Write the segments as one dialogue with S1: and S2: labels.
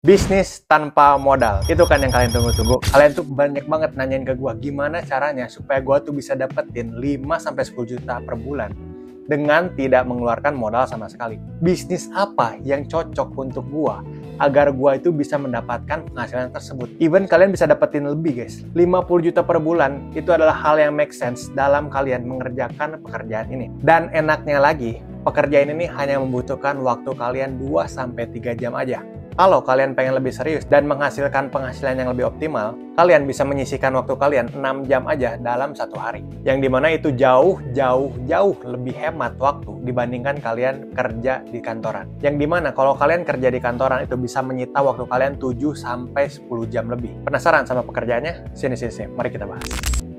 S1: Bisnis tanpa modal, itu kan yang kalian tunggu-tunggu. Kalian tuh banyak banget nanyain ke gue, gimana caranya supaya gue tuh bisa dapetin 5-10 juta per bulan dengan tidak mengeluarkan modal sama sekali. Bisnis apa yang cocok untuk gue agar gue itu bisa mendapatkan penghasilan tersebut. Even kalian bisa dapetin lebih guys. 50 juta per bulan itu adalah hal yang make sense dalam kalian mengerjakan pekerjaan ini. Dan enaknya lagi, pekerjaan ini hanya membutuhkan waktu kalian 2-3 jam aja. Kalau kalian pengen lebih serius dan menghasilkan penghasilan yang lebih optimal, kalian bisa menyisihkan waktu kalian 6 jam aja dalam satu hari. Yang dimana itu jauh lebih hemat waktu dibandingkan kalian kerja di kantoran. Yang dimana kalau kalian kerja di kantoran itu bisa menyita waktu kalian 7-10 jam lebih. Penasaran sama pekerjaannya? Sini, mari kita bahas.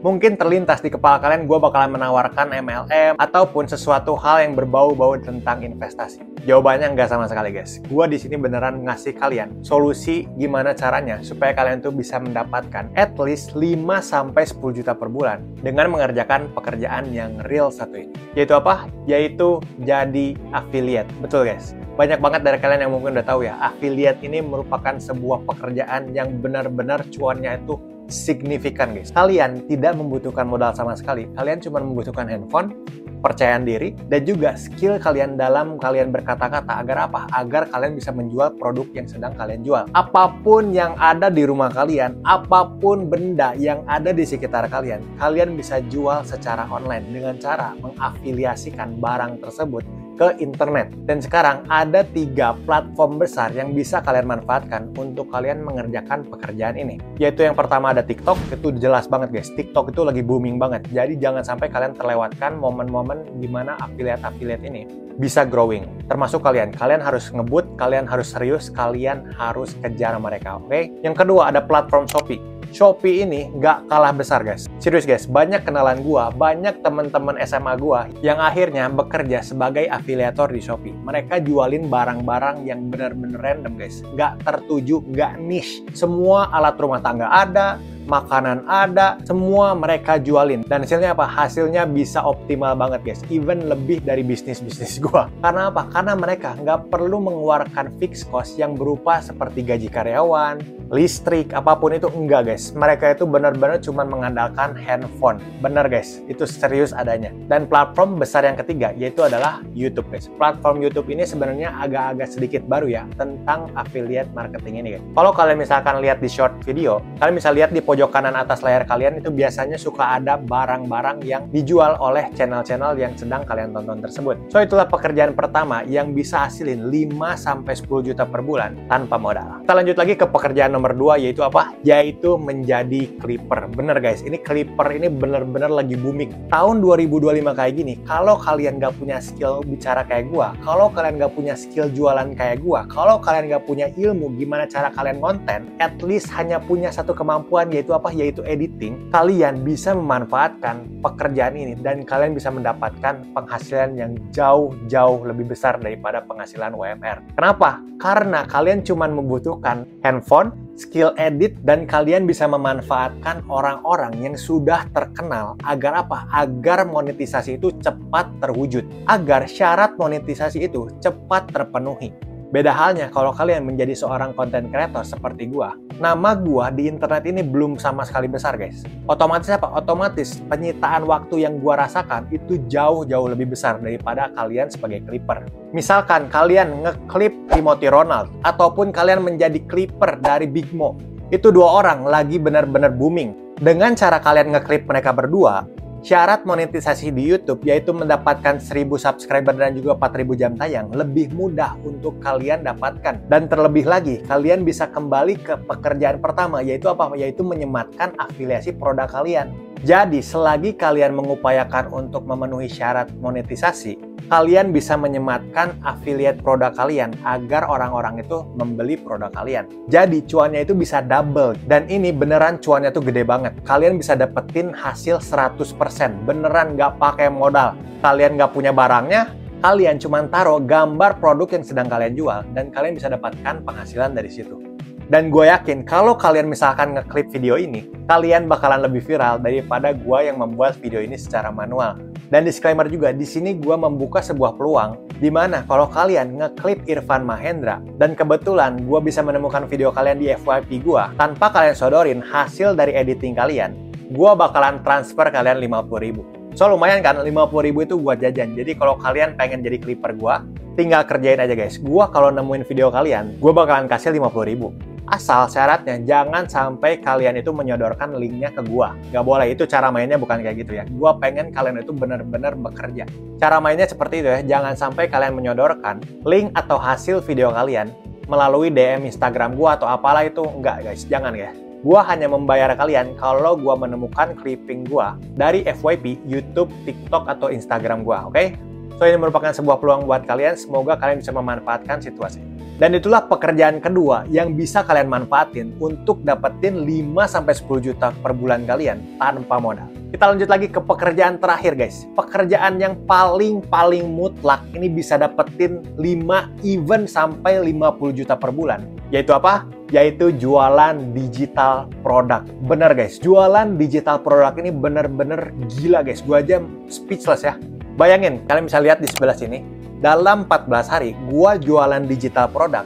S1: Mungkin terlintas di kepala kalian gue bakalan menawarkan MLM ataupun sesuatu hal yang berbau-bau tentang investasi. Jawabannya nggak sama sekali guys. Gue di sini beneran ngasih kalian solusi gimana caranya supaya kalian tuh bisa mendapatkan at least 5-10 juta per bulan dengan mengerjakan pekerjaan yang real satu ini. Yaitu apa? Yaitu jadi affiliate. Betul guys. Banyak banget dari kalian yang mungkin udah tahu ya, affiliate ini merupakan sebuah pekerjaan yang benar-benar cuannya itu signifikan guys. Kalian tidak membutuhkan modal sama sekali. Kalian cuma membutuhkan handphone, percayaan diri, dan juga skill kalian dalam kalian berkata-kata. Agar apa? Agar kalian bisa menjual produk yang sedang kalian jual. Apapun yang ada di rumah kalian, apapun benda yang ada di sekitar kalian, kalian bisa jual secara online dengan cara mengafiliasikan barang tersebut ke internet. Dan sekarang ada 3 platform besar yang bisa kalian manfaatkan untuk kalian mengerjakan pekerjaan ini. Yaitu yang pertama ada TikTok, itu jelas banget guys. TikTok itu lagi booming banget. Jadi jangan sampai kalian terlewatkan momen-momen di mana affiliate ini bisa growing. Termasuk kalian harus ngebut, kalian harus serius, kalian harus kejar mereka, oke? Yang kedua ada platform Shopee. Shopee ini nggak kalah besar guys. Serius guys, banyak kenalan gua, banyak teman-teman SMA gua yang akhirnya bekerja sebagai afiliator di Shopee. Mereka jualin barang-barang yang bener-bener random guys. Nggak tertuju, nggak niche. Semua alat rumah tangga ada, makanan ada, semua mereka jualin. Dan hasilnya apa? Hasilnya bisa optimal banget guys. Even lebih dari bisnis-bisnis gua. Karena apa? Karena mereka nggak perlu mengeluarkan fixed cost yang berupa seperti gaji karyawan, listrik, apapun itu enggak guys. Mereka itu benar-benar cuma mengandalkan handphone. Bener guys, itu serius adanya. Dan platform besar yang ketiga yaitu adalah YouTube guys. Platform YouTube ini sebenarnya agak-agak sedikit baru ya tentang affiliate marketing ini guys. Kalau kalian misalkan lihat di short video, kalian bisa lihat di pojok kanan atas layar kalian itu biasanya suka ada barang-barang yang dijual oleh channel-channel yang sedang kalian tonton tersebut. So itulah pekerjaan pertama yang bisa hasilin 5-10 juta per bulan tanpa modal. Kita lanjut lagi ke pekerjaan nomor 2 yaitu apa? Yaitu menjadi clipper. Bener guys, ini clipper ini bener-bener lagi booming. Tahun 2025 kayak gini, kalau kalian gak punya skill bicara kayak gua, kalau kalian gak punya skill jualan kayak gua, kalau kalian gak punya ilmu gimana cara kalian konten, at least hanya punya satu kemampuan yaitu apa? Yaitu editing. Kalian bisa memanfaatkan pekerjaan ini dan kalian bisa mendapatkan penghasilan yang jauh lebih besar daripada penghasilan UMR. Kenapa? Karena kalian cuma membutuhkan handphone, skill edit, dan kalian bisa memanfaatkan orang-orang yang sudah terkenal. Agar apa? Agar monetisasi itu cepat terwujud. Agar syarat monetisasi itu cepat terpenuhi. Beda halnya kalau kalian menjadi seorang content creator seperti gua. Nama gua di internet ini belum sama sekali besar guys. Otomatis apa? Otomatis penyitaan waktu yang gua rasakan itu jauh lebih besar daripada kalian sebagai clipper. Misalkan kalian ngeklip Timothy Ronald ataupun kalian menjadi clipper dari Big Mo. Itu 2 orang lagi benar-benar booming. Dengan cara kalian ngeklip mereka berdua, syarat monetisasi di YouTube yaitu mendapatkan 1000 subscriber dan juga 4000 jam tayang lebih mudah untuk kalian dapatkan. Dan terlebih lagi, kalian bisa kembali ke pekerjaan pertama yaitu apa? Yaitu menyematkan afiliasi produk kalian. Jadi, selagi kalian mengupayakan untuk memenuhi syarat monetisasi, kalian bisa menyematkan affiliate produk kalian agar orang-orang itu membeli produk kalian. Jadi, cuannya itu bisa double. Dan ini beneran cuannya tuh gede banget. Kalian bisa dapetin hasil 100%. Beneran nggak pakai modal. Kalian nggak punya barangnya, kalian cuma taruh gambar produk yang sedang kalian jual dan kalian bisa dapatkan penghasilan dari situ. Dan gue yakin kalau kalian misalkan ngeklip video ini, kalian bakalan lebih viral daripada gue yang membuat video ini secara manual. Dan disclaimer juga, di sini gue membuka sebuah peluang di mana kalau kalian ngeklip Irfan Mahendra dan kebetulan gue bisa menemukan video kalian di FYP gue tanpa kalian sodorin hasil dari editing kalian, gue bakalan transfer kalian 50.000. So lumayan kan, 50.000 itu gue jajan. Jadi kalau kalian pengen jadi clipper gue, tinggal kerjain aja guys. Gue kalau nemuin video kalian, gue bakalan kasih 50.000. Asal syaratnya jangan sampai kalian itu menyodorkan linknya ke gua. Gak boleh, itu cara mainnya bukan kayak gitu ya. Gua pengen kalian itu benar-benar bekerja. Cara mainnya seperti itu ya, jangan sampai kalian menyodorkan link atau hasil video kalian melalui DM Instagram gua atau apalah itu. Enggak guys, jangan ya. Gua hanya membayar kalian kalau gua menemukan clipping gua dari FYP, YouTube, TikTok, atau Instagram gua, oke? So ini merupakan sebuah peluang buat kalian, semoga kalian bisa memanfaatkan situasi. Dan itulah pekerjaan kedua yang bisa kalian manfaatin untuk dapetin 5-10 juta per bulan kalian tanpa modal. Kita lanjut lagi ke pekerjaan terakhir guys. Pekerjaan yang paling mutlak ini bisa dapetin 5 even sampai 50 juta per bulan. Yaitu apa? Yaitu jualan digital produk. Bener guys, jualan digital produk ini bener-bener gila guys. Gua aja speechless ya. Bayangin, kalian bisa lihat di sebelah sini. Dalam 14 hari, gua jualan digital produk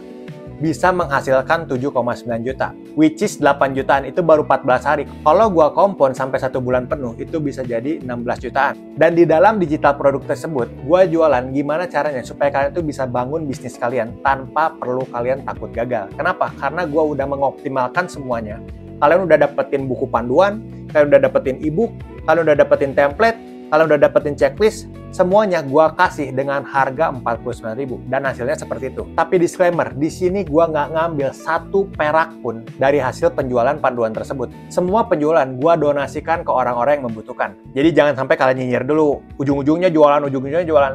S1: bisa menghasilkan 7,9 juta. Which is 8 jutaan, itu baru 14 hari. Kalau gua kompon sampai 1 bulan penuh, itu bisa jadi 16 jutaan. Dan di dalam digital produk tersebut, gua jualan gimana caranya supaya kalian tuh bisa bangun bisnis kalian tanpa perlu kalian takut gagal. Kenapa? Karena gua udah mengoptimalkan semuanya. Kalian udah dapetin buku panduan, kalian udah dapetin ebook, kalian udah dapetin template, kalian udah dapetin checklist, semuanya gua kasih dengan harga 49.000 dan hasilnya seperti itu. Tapi disclaimer, di sini gua nggak ngambil 1 perak pun dari hasil penjualan panduan tersebut. Semua penjualan gua donasikan ke orang-orang yang membutuhkan. Jadi jangan sampai kalian nyinyir dulu, ujung-ujungnya jualan.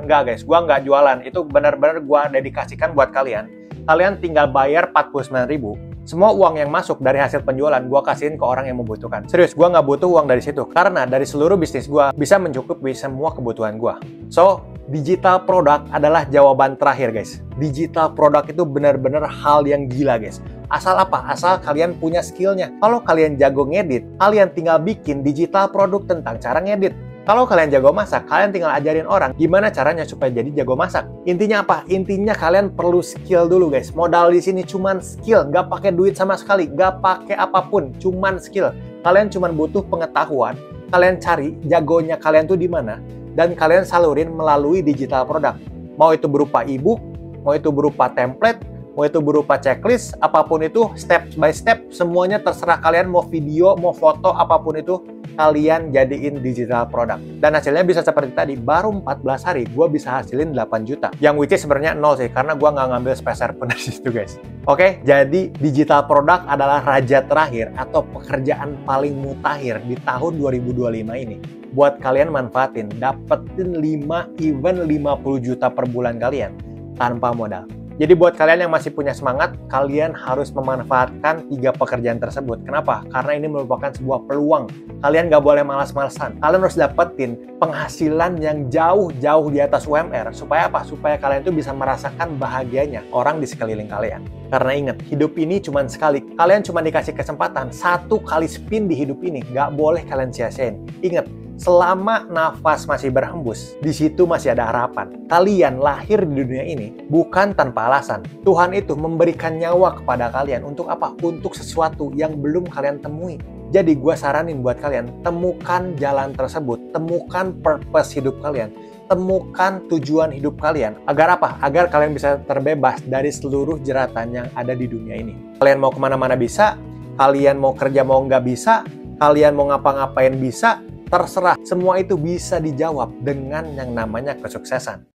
S1: Enggak guys, gua nggak jualan. Itu benar-benar gua dedikasikan buat kalian. Kalian tinggal bayar 49.000. Semua uang yang masuk dari hasil penjualan gue kasihin ke orang yang membutuhkan. Serius, gue nggak butuh uang dari situ. Karena dari seluruh bisnis gue bisa mencukupi semua kebutuhan gue. So, digital product adalah jawaban terakhir guys. Digital product itu benar-benar hal yang gila guys. Asal apa? Asal kalian punya skillnya. Kalau kalian jago ngedit, kalian tinggal bikin digital produk tentang cara ngedit. Kalau kalian jago masak, kalian tinggal ajarin orang gimana caranya supaya jadi jago masak. Intinya apa? Intinya kalian perlu skill dulu guys. Modal di sini cuman skill, nggak pakai duit sama sekali, nggak pakai apapun, cuman skill. Kalian cuman butuh pengetahuan. Kalian cari jagonya kalian tuh di mana dan kalian salurin melalui digital produk. Mau itu berupa ebook, mau itu berupa template, mau itu berupa checklist, apapun itu step by step, semuanya terserah kalian, mau video, mau foto, apapun itu kalian jadiin digital produk. Dan hasilnya bisa seperti tadi, baru 14 hari gue bisa hasilin 8 juta. Yang which is sebenarnya 0 sih, karena gue nggak ngambil speser pun dari situ guys. Oke, jadi digital produk adalah raja terakhir atau pekerjaan paling mutakhir di tahun 2025 ini. Buat kalian manfaatin, dapetin 5 even 50 juta per bulan kalian tanpa modal. Jadi buat kalian yang masih punya semangat, kalian harus memanfaatkan 3 pekerjaan tersebut. Kenapa? Karena ini merupakan sebuah peluang. Kalian nggak boleh malas-malasan. Kalian harus dapetin penghasilan yang jauh-jauh di atas UMR. Supaya apa? Supaya kalian tuh bisa merasakan bahagianya orang di sekeliling kalian. Karena ingat, hidup ini cuma sekali. Kalian cuma dikasih kesempatan 1 kali spin di hidup ini. Nggak boleh kalian sia-siain. Ingat, selama nafas masih berhembus, di situ masih ada harapan. Kalian lahir di dunia ini bukan tanpa alasan. Tuhan itu memberikan nyawa kepada kalian untuk apa? Untuk sesuatu yang belum kalian temui. Jadi gue saranin buat kalian, temukan jalan tersebut, temukan purpose hidup kalian, temukan tujuan hidup kalian. Agar apa? Agar kalian bisa terbebas dari seluruh jeratan yang ada di dunia ini. Kalian mau kemana-mana bisa, kalian mau kerja mau nggak bisa, kalian mau ngapa-ngapain bisa, terserah, semua itu bisa dijawab dengan yang namanya kesuksesan.